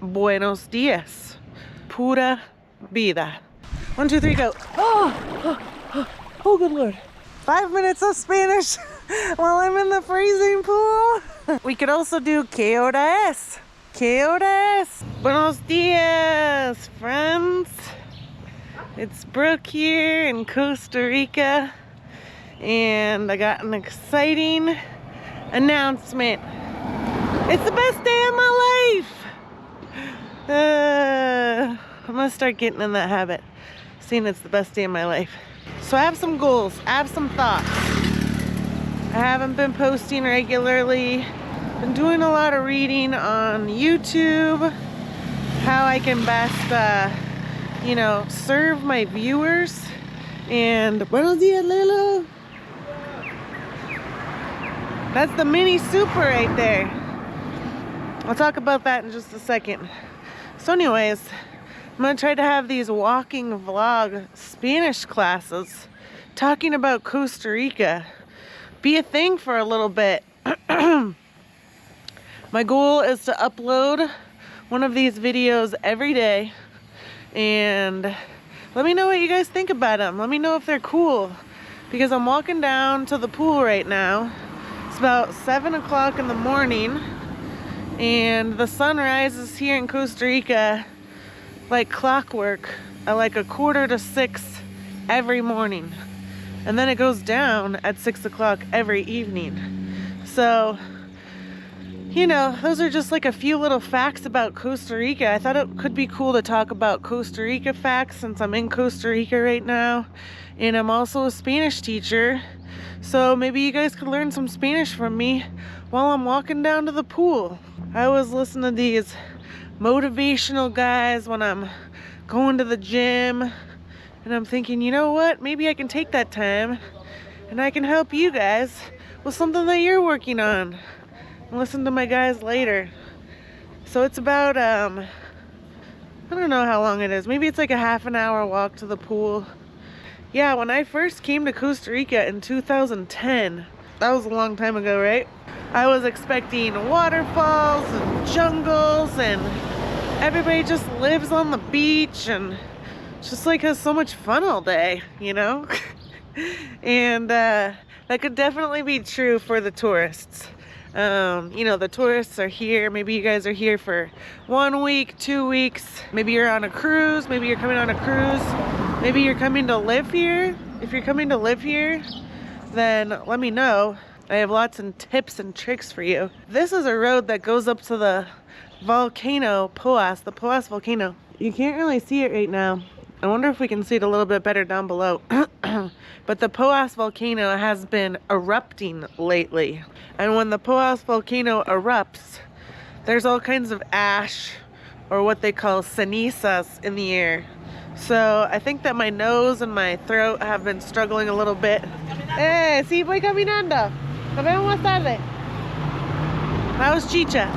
Buenos diez. Pura vida. 1, 2, 3, go. Oh, good Lord. 5 minutes of Spanish while I'm in the freezing pool. We could also do que hora es. Que hora es. Buenos dias, friends. It's Brooke here in Costa Rica, and I got an exciting announcement. It's the best day of my life. I'm gonna start getting in that habit, saying it's the best day of my life. So I have some goals, I have some thoughts. I haven't been posting regularly. Been doing a lot of reading on YouTube, how I can best, you know, serve my viewers. And buenos dias, Lilo. That's the mini super right there. I'll talk about that in just a second. So anyways, I'm gonna try to have these walking vlog Spanish classes talking about Costa Rica be a thing for a little bit. My goal is to upload one of these videos every day, and let me know what you guys think about them. Let me know if they're cool, because I'm walking down to the pool right now. It's about 7 o'clock in the morning, and the sun rises here in Costa Rica like clockwork at like 5:45 every morning, and then it goes down at 6 o'clock every evening. So, you know, those are just like a few little facts about Costa Rica. I thought it could be cool to talk about Costa Rica facts since I'm in Costa Rica right now, and I'm also a Spanish teacher. So maybe you guys could learn some Spanish from me while I'm walking down to the pool. I always listen to these motivational guys when I'm going to the gym, and I'm thinking, you know what, maybe I can take that time and I can help you guys with something that you're working on. Listen to my guys later. So it's about I don't know how long it is, maybe it's like a half an hour walk to the pool. Yeah, when I first came to Costa Rica in 2010, that was a long time ago, right? I was expecting waterfalls and jungles, and everybody just lives on the beach and just like has so much fun all day, you know? And that could definitely be true for the tourists. You know, the tourists are here. Maybe you guys are here for 1 week, 2 weeks. Maybe you're on a cruise. Maybe you're coming on a cruise. Maybe you're coming to live here. If you're coming to live here, then let me know. I have lots of tips and tricks for you. This is a road that goes up to the volcano Poas, the Poas volcano. You can't really see it right now. I wonder if we can see it a little bit better down below. But the Poas volcano has been erupting lately. And when the Poas volcano erupts, there's all kinds of ash, or what they call cenizas, in the air. So I think that my nose and my throat have been struggling a little bit. Sí, voy caminando. Nos vemos más tarde. How's Chicha?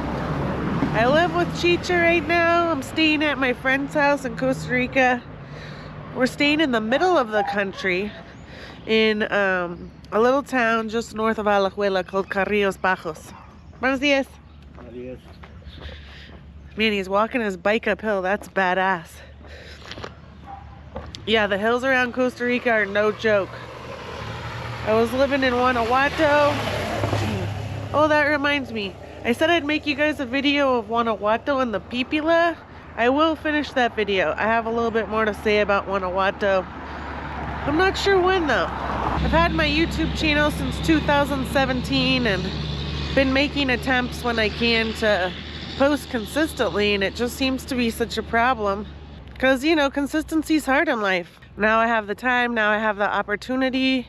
I live with Chicha right now. I'm staying at my friend's house in Costa Rica. We're staying in the middle of the country in a little town just north of Alajuela called Carrillos Bajos. Buenos dias. Buenos dias. Man, he's walking his bike uphill. That's badass. Yeah, the hills around Costa Rica are no joke. I was living in Guanajuato. Oh, that reminds me. I said I'd make you guys a video of Guanajuato and the Pipila. I will finish that video. I have a little bit more to say about Guanajuato. I'm not sure when though. I've had my YouTube channel since 2017 and been making attempts when I can to post consistently, and it just seems to be such a problem. Because, you know, consistency's hard in life. Now I have the time, now I have the opportunity,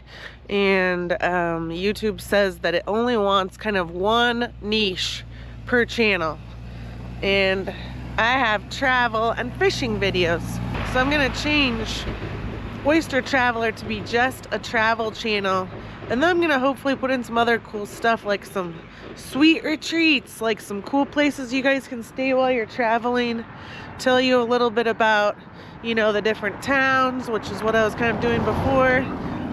and YouTube says that it only wants kind of one niche per channel. And I have travel and fishing videos. So I'm gonna change Oyster Traveler to be just a travel channel. And then I'm gonna hopefully put in some other cool stuff, like some sweet retreats, like some cool places you guys can stay while you're traveling. Tell you a little bit about, you know, the different towns, which is what I was kind of doing before.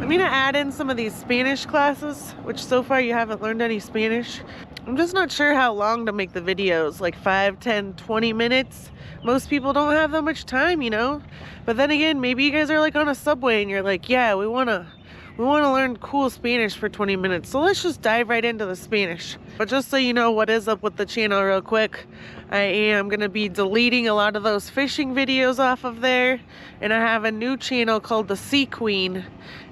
I'm gonna add in some of these Spanish classes, which so far you haven't learned any Spanish. I'm just not sure how long to make the videos, like 5, 10, 20 minutes. Most people don't have that much time, you know? But then again, maybe you guys are like on a subway and you're like, yeah, we wanna learn cool Spanish for 20 minutes. So let's just dive right into the Spanish. But just so you know what is up with the channel real quick, I am gonna be deleting a lot of those fishing videos off of there. And I have a new channel called the Sea Queen.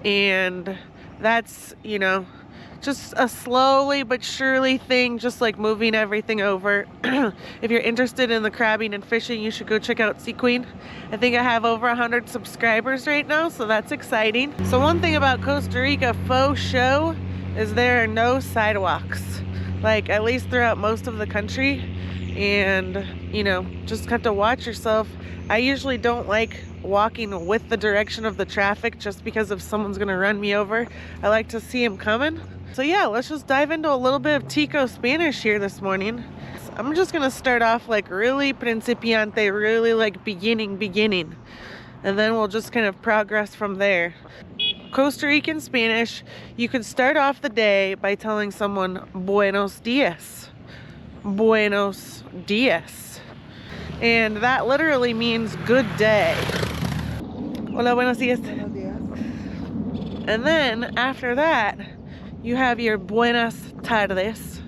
And that's, you know, just a slowly but surely thing, just like moving everything over. If you're interested in the crabbing and fishing, you should go check out Sea Queen. I think I have over 100 subscribers right now, so that's exciting. So one thing about Costa Rica faux show is there are no sidewalks, like at least throughout most of the country. And you know, just have to watch yourself. I usually don't like walking with the direction of the traffic just because if someone's gonna run me over, I like to see them coming. So yeah, let's just dive into a little bit of Tico Spanish here this morning. I'm just gonna start off like really principiante, really like beginning. And then we'll just kind of progress from there. Costa Rican Spanish, you could start off the day by telling someone Buenos dias. Buenos dias. And that literally means good day. Hola, buenos dias. Buenos días. And then after that, you have your buenas tardes.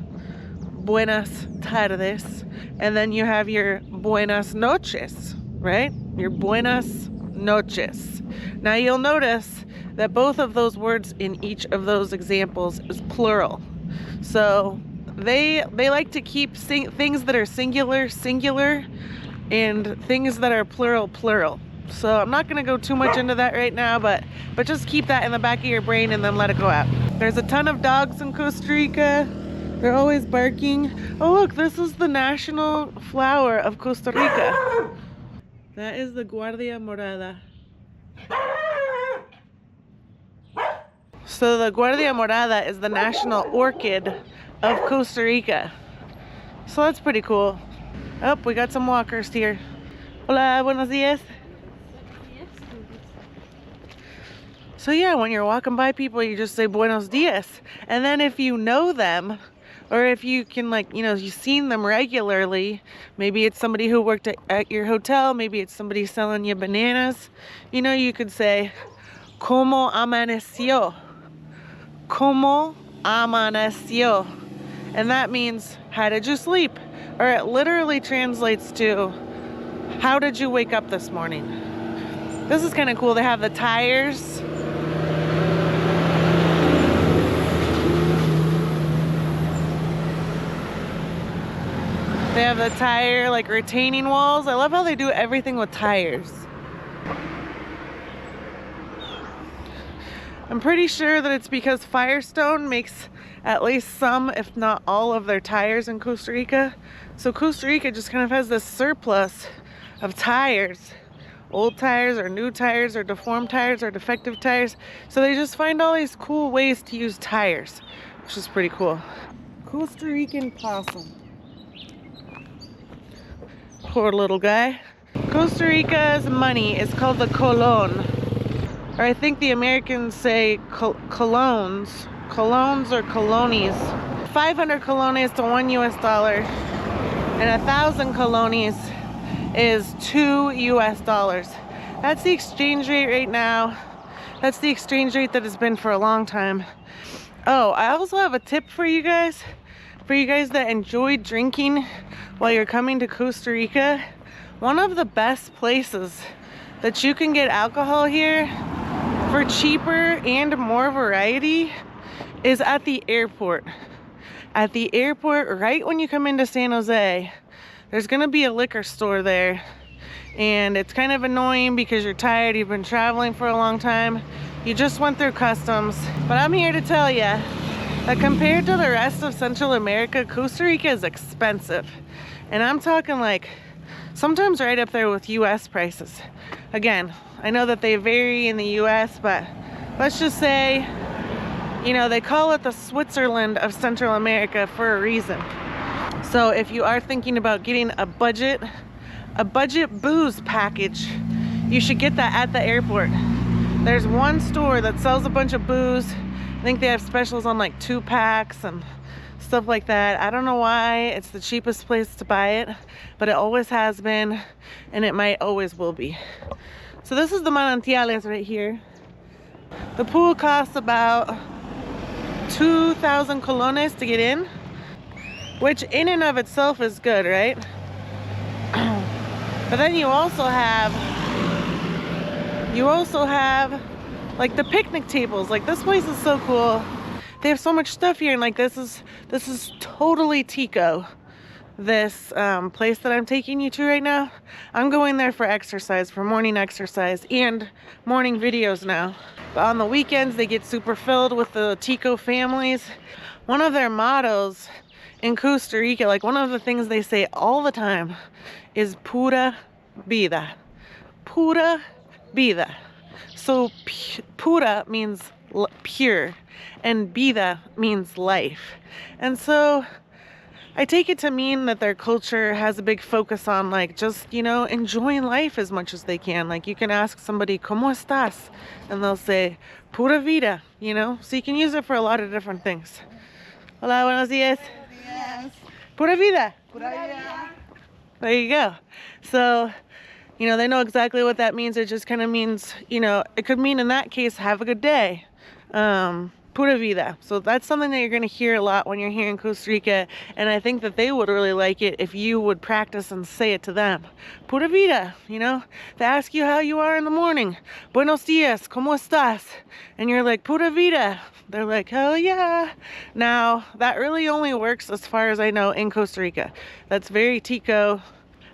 Buenas tardes. And then you have your buenas noches, right? Your buenas noches. Now you'll notice that both of those words in each of those examples is plural. So they like to keep things that are singular, and things that are plural. So I'm not gonna go too much into that right now, but just keep that in the back of your brain and then let it go out. There's a ton of dogs in Costa Rica. They're always barking. Oh look, this is the national flower of Costa Rica. That is the Guardia Morada. So the Guardia Morada is the national orchid of Costa Rica. So that's pretty cool. Oh, we got some walkers here. Hola, buenos dias. So yeah, when you're walking by people, you just say buenos dias. And then if you know them, or if you can, like, you know, you've seen them regularly, maybe it's somebody who worked at your hotel, maybe it's somebody selling you bananas, you know, you could say, ¿Cómo amaneció? ¿Cómo amaneció? And that means, how did you sleep? Or it literally translates to, how did you wake up this morning? This is kind of cool. They have the tires. They have the tire, like, retaining walls. I love how they do everything with tires. I'm pretty sure that it's because Firestone makes at least some, if not all, of their tires in Costa Rica. So Costa Rica just kind of has this surplus of tires. Old tires or new tires or deformed tires or defective tires. So they just find all these cool ways to use tires, which is pretty cool. Costa Rican possum. Poor little guy. Costa Rica's money is called the colon. Or I think the Americans say colones. Colones or colonies. 500 colones to $1 US, and 1,000 colones is $2 US. That's the exchange rate right now. That's the exchange rate that has been for a long time. Oh, I also have a tip for you guys. For you guys that enjoy drinking while you're coming to Costa Rica, one of the best places that you can get alcohol here for cheaper and more variety is at the airport. At the airport, right when you come into San Jose, there's gonna be a liquor store there. And it's kind of annoying because you're tired, you've been traveling for a long time, you just went through customs. But I'm here to tell you that compared to the rest of Central America, Costa Rica is expensive. And I'm talking like, sometimes right up there with US prices. Again, I know that they vary in the US, but let's just say, you know, they call it the Switzerland of Central America for a reason. So if you are thinking about getting a budget booze package, you should get that at the airport. There's one store that sells a bunch of booze. I think they have specials on like 2-packs and stuff like that. I don't know why it's the cheapest place to buy it, but it always has been, and it might always will be. So this is the Manantiales right here. The pool costs about 2,000 colones to get in, which in and of itself is good, right? But then you also have like the picnic tables. Like, this place is so cool. They have so much stuff here, and like this is totally Tico. This place that I'm taking you to right now. I'm going there for exercise, for morning exercise and morning videos now. But on the weekends they get super filled with the Tico families. One of their mottos in Costa Rica, like one of the things they say all the time, is pura vida. Pura vida. So pura means pure and vida means life. And so I take it to mean that their culture has a big focus on like just, you know, enjoying life as much as they can. Like, you can ask somebody, ¿Cómo estás? And they'll say, pura vida, you know? So you can use it for a lot of different things. Hola, buenos días. Yes. Pura vida. Pura vida. There you go. So, you know, they know exactly what that means. It just kind of means, you know, it could mean in that case, have a good day. Pura vida. So that's something that you're going to hear a lot when you're here in Costa Rica, and I think that they would really like it if you would practice and say it to them. Pura vida, you know? They ask you how you are in the morning. Buenos días, ¿cómo estás? And you're like, pura vida. They're like, hell yeah. Now, that really only works, as far as I know, in Costa Rica. That's very Tico.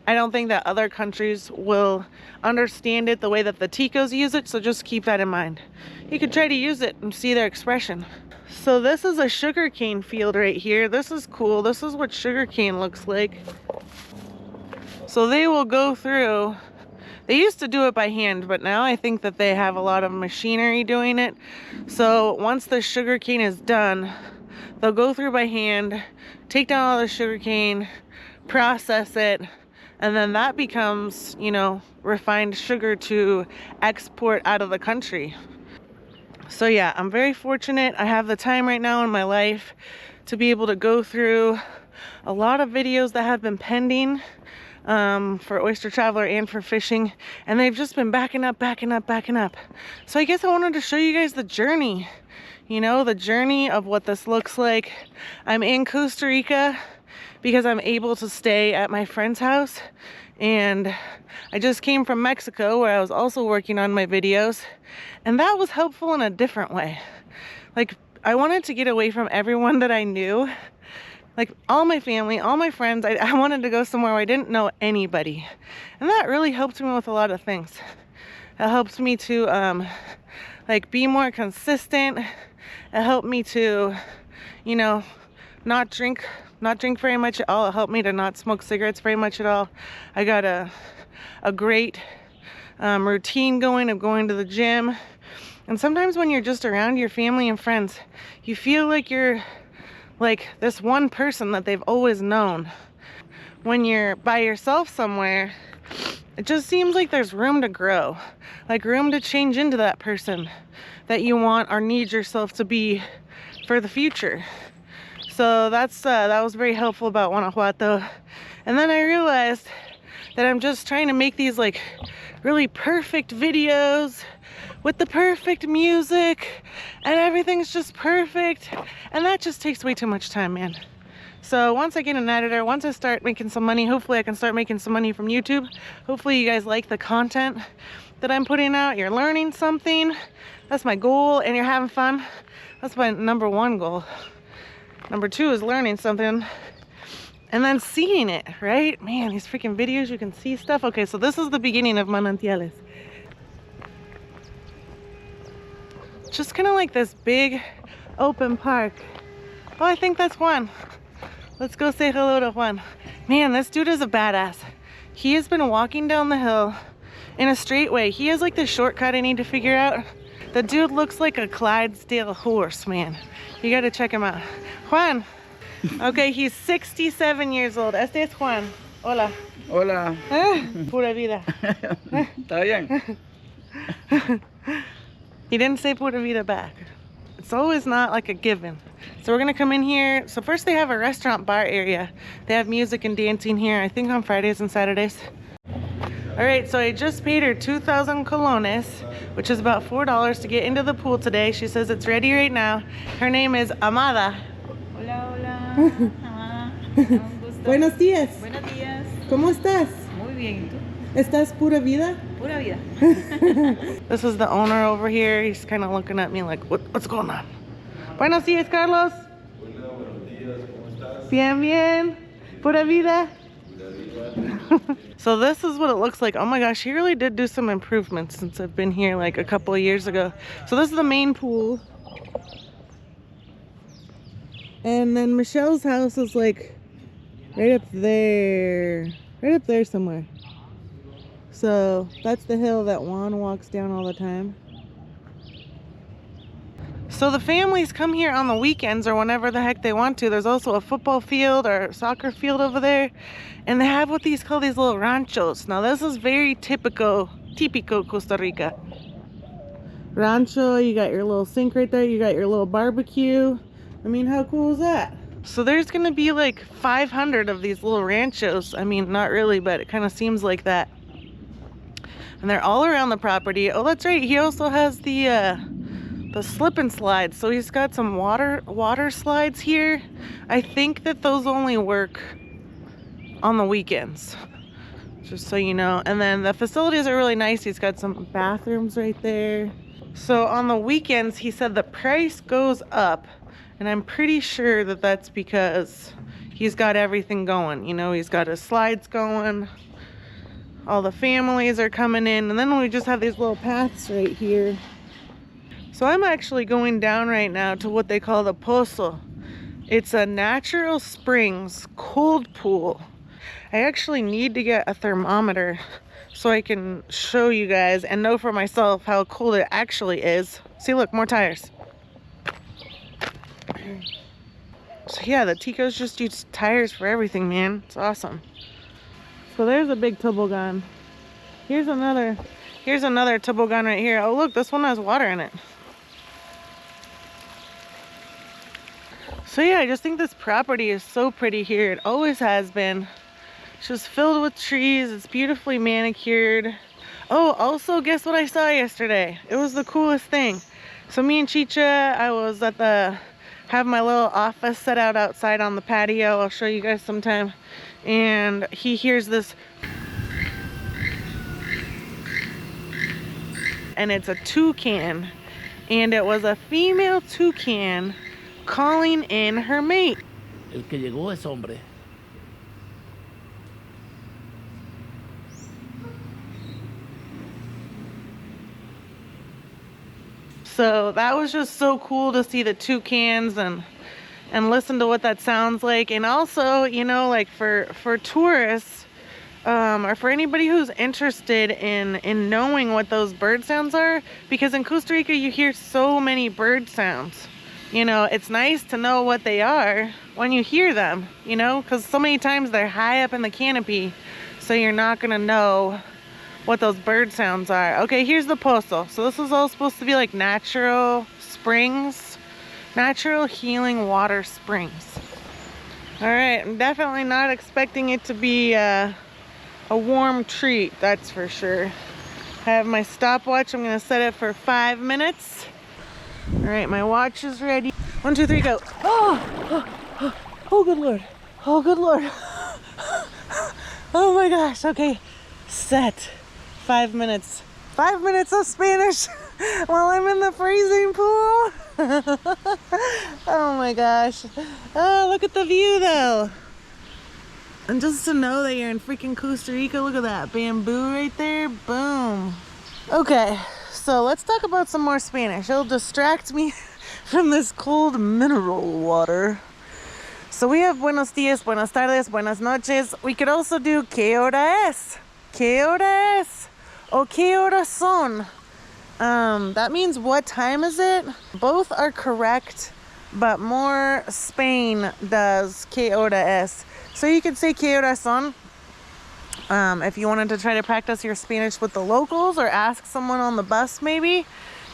I don't think that other countries will understand it the way that the Ticos use it, so just keep that in mind. You could try to use it and see their expression. So this is a sugarcane field right here. This is cool. This is what sugarcane looks like. So they will go through, they used to do it by hand, but now I think that they have a lot of machinery doing it. So once the sugarcane is done, they'll go through by hand, take down all the sugarcane, process it, and then that becomes, you know, refined sugar to export out of the country. So yeah, I'm very fortunate. I have the time right now in my life to be able to go through a lot of videos that have been pending for Oyster Traveler and for fishing, and they've just been backing up. So I guess I wanted to show you guys the journey, you know, the journey of what this looks like. I'm in Costa Rica because I'm able to stay at my friend's house, and I just came from Mexico where I was also working on my videos, and that was helpful in a different way. Like, I wanted to get away from everyone that I knew, like all my family, all my friends. I wanted to go somewhere where I didn't know anybody, and that really helped me with a lot of things. It helped me to like be more consistent. It helped me to, you know, not drink very much at all. It helped me to not smoke cigarettes very much at all. I got a great routine going of going to the gym. And sometimes when you're just around your family and friends, you feel like you're like this one person that they've always known. When you're by yourself somewhere, it just seems like there's room to grow, like room to change into that person that you want or need yourself to be for the future. So that's that was very helpful about Guanajuato. And then I realized that I'm just trying to make these like really perfect videos with the perfect music, and everything's just perfect, and that just takes way too much time, man. So once I get an editor, once I start making some money, hopefully I can start making some money from YouTube. Hopefully you guys like the content that I'm putting out. You're learning something. That's my goal, and you're having fun. That's my #1 goal. #2 is learning something and then seeing it, right? Man, these freaking videos, you can see stuff. Okay, so this is the beginning of Manantiales. Just kind of like this big open park. Oh, I think that's Juan. Let's go say hello to Juan. Man, this dude is a badass. He has been walking down the hill in a straight way. He has like this shortcut I need to figure out. The dude looks like a Clydesdale horse, man. You gotta check him out. Juan. Okay, he's 67 years old. Este es Juan. Hola. Hola. Pura vida. ¿Está bien? He didn't say pura vida back. It's always not like a given. So we're gonna come in here. So first they have a restaurant bar area. They have music and dancing here, I think on Fridays and Saturdays. All right, so I just paid her 2,000 colones, which is about $4 to get into the pool today. She says it's ready right now. Her name is Amada. Hola, hola. Amada. Un gusto. Buenos días. Buenos días. ¿Cómo estás? Muy bien, ¿y tú? ¿Estás pura vida? Pura vida. This is the owner over here. He's kind of looking at me like, what's going on? Buenos días, Carlos. Hola, buenos días, ¿cómo estás? Bien, bien. Pura vida. Pura vida. So this is what it looks like. Oh my gosh, he really did do some improvements since I've been here like a couple of years ago. So this is the main pool. And then Michelle's house is like right up there. Right up there somewhere. So that's the hill that Juan walks down all the time. So the families come here on the weekends or whenever the heck they want to. There's also a football field or soccer field over there. And they have what these call these little ranchos. Now this is very typical Costa Rica. Rancho, you got your little sink right there. You got your little barbecue. I mean, how cool is that? So there's gonna be like 500 of these little ranchos. I mean, not really, but it kind of seems like that. And they're all around the property. Oh, that's right. He also has the slip and slide. So he's got some water slides here. I think that those only work on the weekends, just so you know. And then the facilities are really nice. He's got some bathrooms right there. So on the weekends, he said the price goes up. And I'm pretty sure that that's because he's got everything going. You know, he's got his slides going. All the families are coming in. And then we just have these little paths right here. So I'm actually going down right now to what they call the Pozo. It's a natural springs cold pool. I actually need to get a thermometer so I can show you guys and know for myself how cold it actually is. See, look, more tires. So yeah, the Ticos just use tires for everything, man. It's awesome. So there's a big toboggan. Here's another toboggan right here. Oh look, this one has water in it. So yeah, I just think this property is so pretty here. It always has been. It's just filled with trees. It's beautifully manicured. Oh, also guess what I saw yesterday? It was the coolest thing. So me and Chicha, I was at have my little office set out outside on the patio. I'll show you guys sometime. And he hears this. And it's a toucan. And it was a female toucan calling in her mate. El que llegó es hombre. So that was just so cool to see the toucans and listen to what that sounds like. And also, you know, like for tourists or for anybody who's interested in knowing what those bird sounds are, because in Costa Rica you hear so many bird sounds. You know, it's nice to know what they are when you hear them, you know, because so many times they're high up in the canopy, so you're not gonna know what those bird sounds are. Okay, here's the Pozo. So this is all supposed to be like natural springs, natural healing water springs. All right, I'm definitely not expecting it to be a warm treat, that's for sure. I have my stopwatch. I'm gonna set it for 5 minutes. All right, my watch is ready. 1, 2, 3, go. Oh, good Lord. Oh, good Lord. Oh my gosh, okay. Set. 5 minutes. 5 minutes of Spanish while I'm in the freezing pool. Oh my gosh. Oh, look at the view though. And just to know that you're in freaking Costa Rica, look at that bamboo right there. Boom. Okay, so let's talk about some more Spanish. It'll distract me from this cold mineral water. So we have buenos días, buenas tardes, buenas noches. We could also do ¿qué hora es? ¿Qué hora es? O ¿qué horas son? That means what time is it? Both are correct, but more Spain does ¿qué hora es? So you could say ¿qué horas son? If you wanted to try to practice your Spanish with the locals or ask someone on the bus maybe,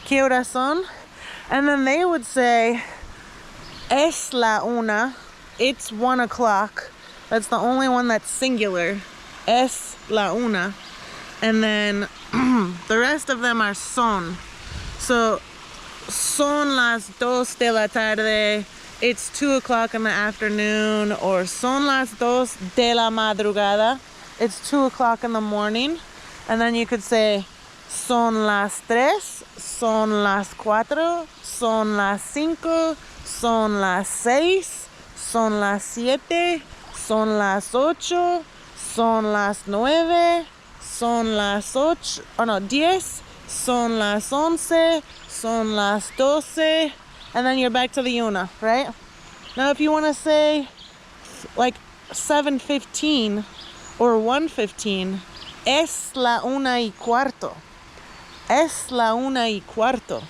¿Qué horas son? And then they would say, es la una. It's 1 o'clock. That's the only one that's singular. Es la una. And then the rest of them are son. So, son las 2 de la tarde. It's 2 o'clock in the afternoon. Or son las 2 de la madrugada. It's 2 o'clock in the morning. And then you could say, son las 3, son las 4, son las 5, son las 6, son las 7, son las 8, son las 9, son las 8, oh no, 10, son las 11, son las 12, and then you're back to the una, right? Now if you want to say like 7:15 or 1:15, es la una y cuarto. Es la una y cuarto.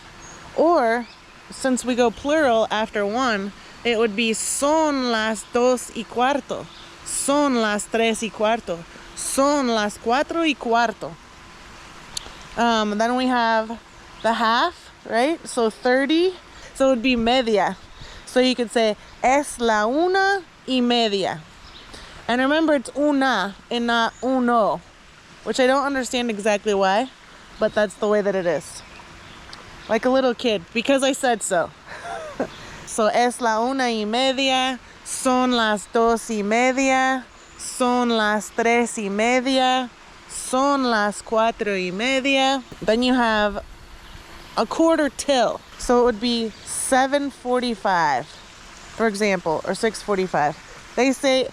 Or, since we go plural after 1, it would be son las 2 y cuarto. Son las 3 y cuarto. Son las 4 y cuarto. Then we have the half, right? So 30. So it would be media. So you could say, es la una y media. And remember, it's una and not uno, which I don't understand exactly why, but that's the way that it is. Like a little kid, because I said so. So, es la una y media, son las 2 y media, son las 3 y media, son las 4 y media. Then you have a quarter till. So it would be 7:45, for example, or 6:45. They say,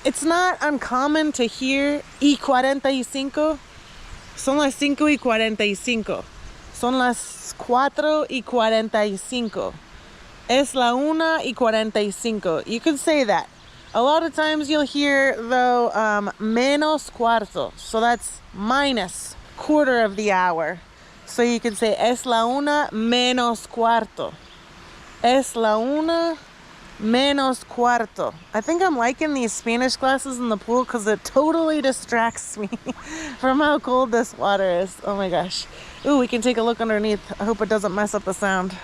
it's not uncommon to hear y 45. Son las 5:45. Son las 4:45. Es la 1:45. You could say that. A lot of times you'll hear, though, menos cuarto. So that's minus quarter of the hour. So you could say, es la una menos cuarto. Es la una menos cuarto. I think I'm liking these Spanish classes in the pool because it totally distracts me from how cold this water is. Oh my gosh. Ooh, we can take a look underneath. I hope it doesn't mess up the sound.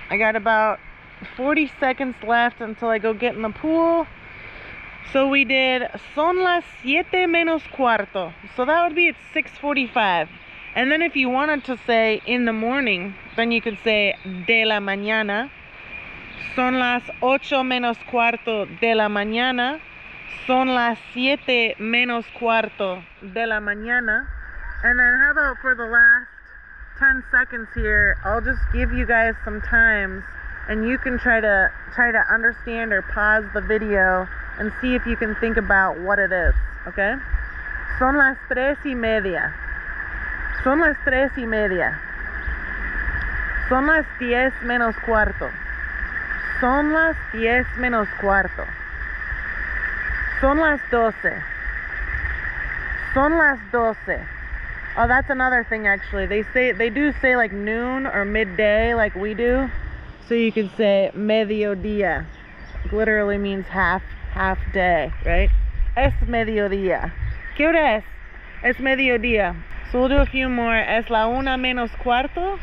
I got about 40 seconds left until I go get in the pool. So we did son las 7 menos cuarto. So that would be at 6:45. And then if you wanted to say in the morning, then you could say de la mañana. Son las 8 menos cuarto de la mañana. Son las 7 menos cuarto de la mañana. And then how about for the last 10 seconds here, I'll just give you guys some times and you can try to understand or pause the video and see if you can think about what it is, okay? Son las 3:30. Son las 3:30. Son las 10 menos cuarto. Son las 10 menos cuarto. Son las 12. Son las 12. Oh, that's another thing actually. They do say like noon or midday like we do. So you could say mediodía. It literally means half day, right? Es mediodía. ¿Qué hora es? Es mediodía. So we'll do a few more. Es la una menos cuarto.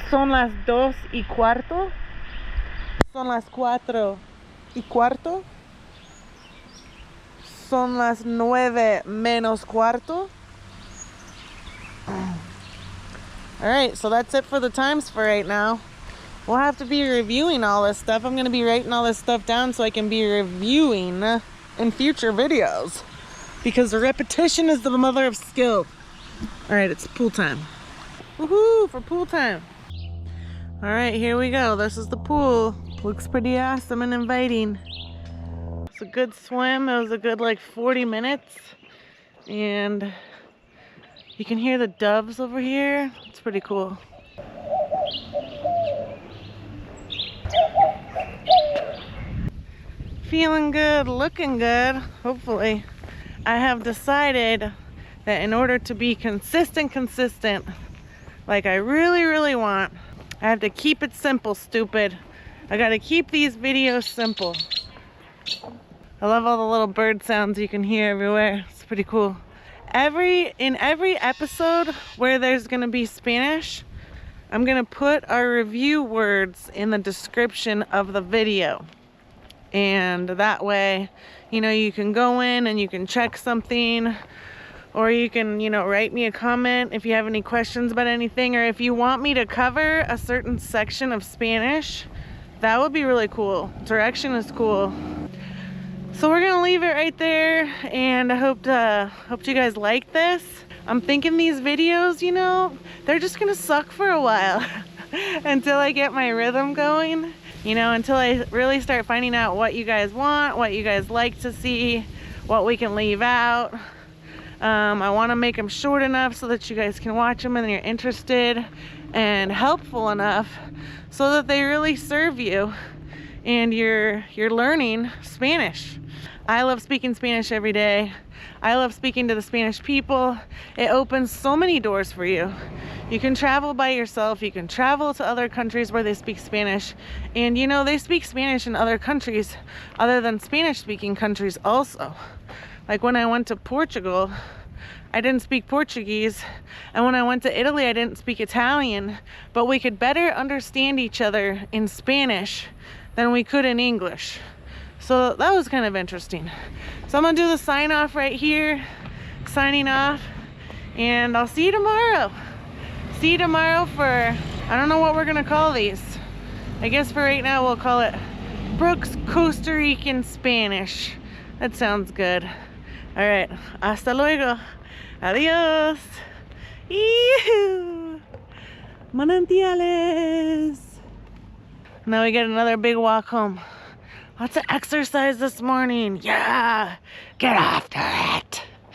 Son las 2:15. Son las 4:15. Son las 9 menos cuarto. Alright, so that's it for the times for right now. We'll have to be reviewing all this stuff. I'm going to be writing all this stuff down so I can be reviewing in future videos. Because repetition is the mother of skill. Alright, it's pool time. Woohoo, for pool time. Alright, here we go. This is the pool. Looks pretty awesome and inviting. It's a good swim. It was a good like 40 minutes. And you can hear the doves over here. It's pretty cool. Feeling good, looking good, hopefully. I have decided that in order to be consistent, like I really want, I have to keep it simple, stupid. I gotta keep these videos simple. I love all the little bird sounds you can hear everywhere. It's pretty cool. In every episode where there's gonna be Spanish, I'm gonna put our review words in the description of the video. And that way, you know, you can go in and you can check something, or you can, you know, write me a comment if you have any questions about anything, or if you want me to cover a certain section of Spanish, that would be really cool. Direction is cool. So we're gonna leave it right there, and I hope you guys like this. I'm thinking these videos, you know, they're just gonna suck for a while until I get my rhythm going, you know, until I really start finding out what you guys want, what you guys like to see, what we can leave out. I want to make them short enough so that you guys can watch them and you're interested, and helpful enough so that they really serve you and you're learning Spanish. I love speaking Spanish every day. I love speaking to the Spanish people. It opens so many doors for you. You can travel by yourself. You can travel to other countries where they speak Spanish. And you know, they speak Spanish in other countries other than Spanish-speaking countries also. Like when I went to Portugal, I didn't speak Portuguese. And when I went to Italy, I didn't speak Italian. But we could better understand each other in Spanish than we could in English. So that was kind of interesting. So I'm gonna do the sign off right here, signing off, and I'll see you tomorrow. See you tomorrow for, I don't know what we're gonna call these. I guess for right now we'll call it Brooke's Costa Rican Spanish. That sounds good. All right, hasta luego. Adios. Ew. Manantiales. Now we get another big walk home. Lots of exercise this morning. Yeah, get after it.